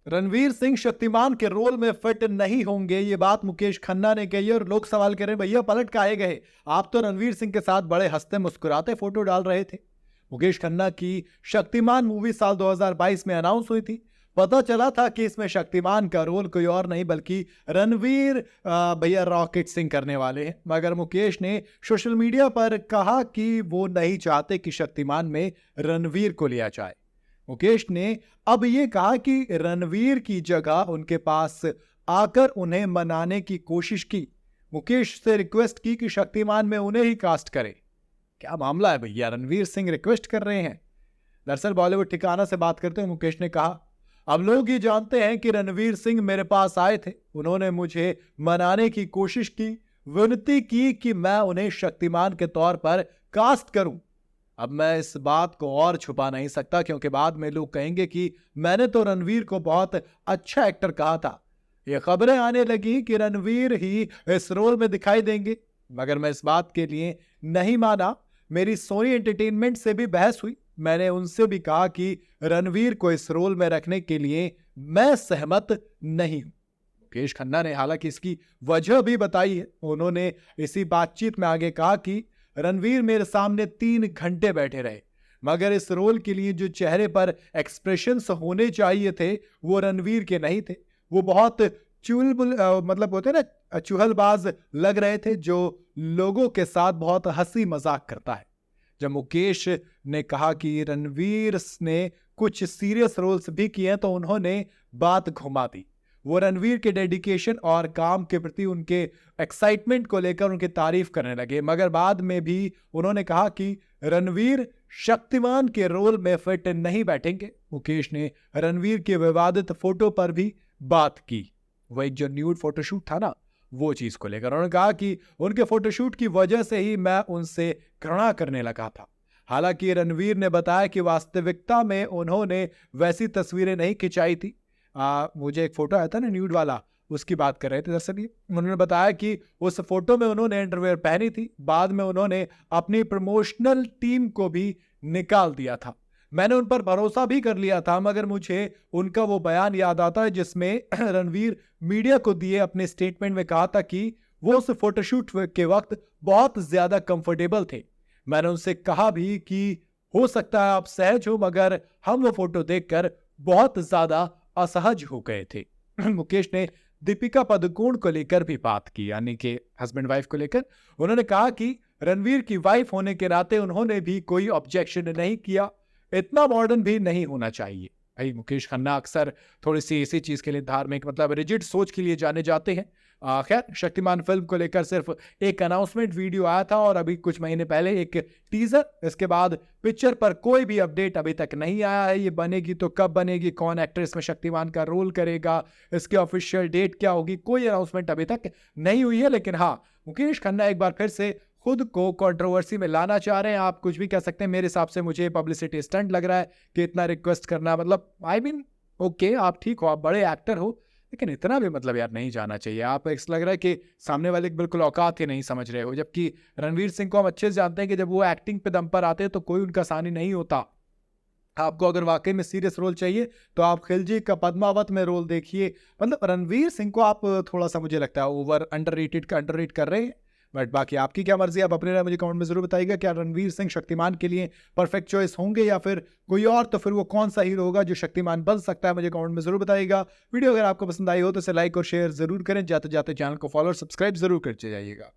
रणवीर सिंह शक्तिमान के रोल में फिट नहीं होंगे, ये बात मुकेश खन्ना ने कही और लोग सवाल कर रहे हैं भैया पलट काहे गए, आप तो रणवीर सिंह के साथ बड़े हंसते मुस्कुराते फोटो डाल रहे थे। मुकेश खन्ना की शक्तिमान मूवी साल 2022 में अनाउंस हुई थी। पता चला था कि इसमें शक्तिमान का रोल कोई और नहीं बल्कि रणवीर भैया रॉकेट सिंह करने वाले हैं। मगर मुकेश ने सोशल मीडिया पर कहा कि वो नहीं चाहते कि शक्तिमान में रणवीर को लिया जाए। मुकेश ने अब ये कहा कि रणवीर की जगह उनके पास आकर उन्हें मनाने की कोशिश की। मुकेश से रिक्वेस्ट की कि शक्तिमान में उन्हें ही कास्ट करे। क्या मामला है भैया, रणवीर सिंह रिक्वेस्ट कर रहे हैं। दरअसल बॉलीवुड ठिकाना से बात करते हुए मुकेश ने कहा, अब लोग ये जानते हैं कि रणवीर सिंह मेरे पास आए थे, उन्होंने मुझे मनाने की कोशिश की, विनती की कि मैं उन्हें शक्तिमान के तौर पर कास्ट करूं। अब मैं इस बात को और छुपा नहीं सकता क्योंकि बाद में लोग कहेंगे कि मैंने तो रणवीर को बहुत अच्छा एक्टर कहा था। ये खबरें आने लगी कि रणवीर ही इस रोल में दिखाई देंगे, मगर मैं इस बात के लिए नहीं माना। मेरी सोनी एंटरटेनमेंट से भी बहस हुई, मैंने उनसे भी कहा कि रणवीर को इस रोल में रखने के लिए मैं सहमत नहीं हूं। मुकेश खन्ना ने हालांकि इसकी वजह भी बताई है। उन्होंने इसी बातचीत में आगे कहा कि रणवीर मेरे सामने 3 घंटे बैठे रहे, मगर इस रोल के लिए जो चेहरे पर एक्सप्रेशंस होने चाहिए थे वो रणवीर के नहीं थे। वो बहुत चुलबुल मतलब होते ना चुहलबाज लग रहे थे, जो लोगों के साथ बहुत हंसी मजाक करता है। जब मुकेश ने कहा कि रणवीर ने कुछ सीरियस रोल्स भी किए हैं तो उन्होंने बात घुमा दी। वो रणवीर के डेडिकेशन और काम के प्रति उनके एक्साइटमेंट को लेकर उनकी तारीफ करने लगे, मगर बाद में भी उन्होंने कहा कि रणवीर शक्तिमान के रोल में फिट नहीं बैठेंगे। मुकेश ने रणवीर के विवादित फोटो पर भी बात की, वो एक जो न्यूड फोटोशूट था ना, वो चीज को लेकर उन्होंने कहा कि उनके फोटोशूट की वजह से ही मैं उनसे घृणा करने लगा था। हालांकि रणवीर ने बताया कि वास्तविकता में उन्होंने वैसी तस्वीरें नहीं खिंचाई थी। मुझे एक फोटो आया था ना न्यूड वाला, उसकी बात कर रहे थे। दरअसल उन्होंने बताया कि उस फोटो में उन्होंने अंडरवेयर पहनी थी, बाद में उन्होंने अपनी प्रमोशनल टीम को भी निकाल दिया था। मैंने उन पर भरोसा भी कर लिया था, मगर मुझे उनका वो बयान याद आता है जिसमें रणवीर मीडिया को दिए अपने स्टेटमेंट में कहा था कि वो उस फोटोशूट के वक्त बहुत ज्यादा कंफर्टेबल थे। मैंने उनसे कहा भी कि हो सकता है आप सहज हो, मगर हम वो फोटो देखकर बहुत ज्यादा असहज हो गए थे। मुकेश ने दीपिका पादुकोण को लेकर भी बात की, यानी कि हस्बैंड वाइफ को लेकर। उन्होंने कहा कि रणवीर की वाइफ होने के नाते उन्होंने भी कोई ऑब्जेक्शन नहीं किया, इतना मॉडर्न भी नहीं होना चाहिए। भाई मुकेश खन्ना अक्सर थोड़ी सी इसी चीज के लिए धार्मिक मतलब रिजिड सोच के लिए जाने जाते हैं। खैर शक्तिमान फिल्म को लेकर सिर्फ एक अनाउंसमेंट वीडियो आया था और अभी कुछ महीने पहले एक टीजर, इसके बाद पिक्चर पर कोई भी अपडेट अभी तक नहीं आया है। ये बनेगी तो कब बनेगी, कौन एक्टर इसमें शक्तिमान का रोल करेगा, इसकी ऑफिशियल डेट क्या होगी, कोई अनाउंसमेंट अभी तक नहीं हुई है। लेकिन हाँ, मुकेश खन्ना एक बार फिर से खुद को कंट्रोवर्सी में लाना चाह रहे हैं। आप कुछ भी कह सकते हैं, मेरे हिसाब से मुझे पब्लिसिटी स्टंट लग रहा है कि इतना रिक्वेस्ट करना, मतलब आई मीन ओके आप ठीक हो, आप बड़े एक्टर हो, लेकिन इतना भी मतलब यार नहीं जाना चाहिए। आप ऐसा लग रहा है कि सामने वाले की बिल्कुल औकात ही नहीं समझ रहे हो, जबकि रणवीर सिंह को हम अच्छे से जानते हैं कि जब वो एक्टिंग पे दम पर आते हैं तो कोई उनका सानी नहीं होता। आपको अगर वाकई में सीरियस रोल चाहिए तो आप खिलजी का पद्मावत में रोल देखिए। मतलब रणवीर सिंह को आप थोड़ा सा मुझे लगता है ओवर अंडररेटेड कर रहे हैं। बट बाकी आपकी क्या मर्जी, आप अपने मुझे कमेंट में जरूर बताइएगा क्या रणवीर सिंह शक्तिमान के लिए परफेक्ट चॉइस होंगे या फिर कोई और, तो फिर वो कौन सा हीरो होगा जो शक्तिमान बन सकता है, मुझे कमेंट में जरूर बताइएगा। वीडियो अगर आपको पसंद आई हो तो इसे लाइक और शेयर जरूर करें, जाते जाते चैनल को फॉलो और सब्सक्राइब जरूर करते जाइएगा।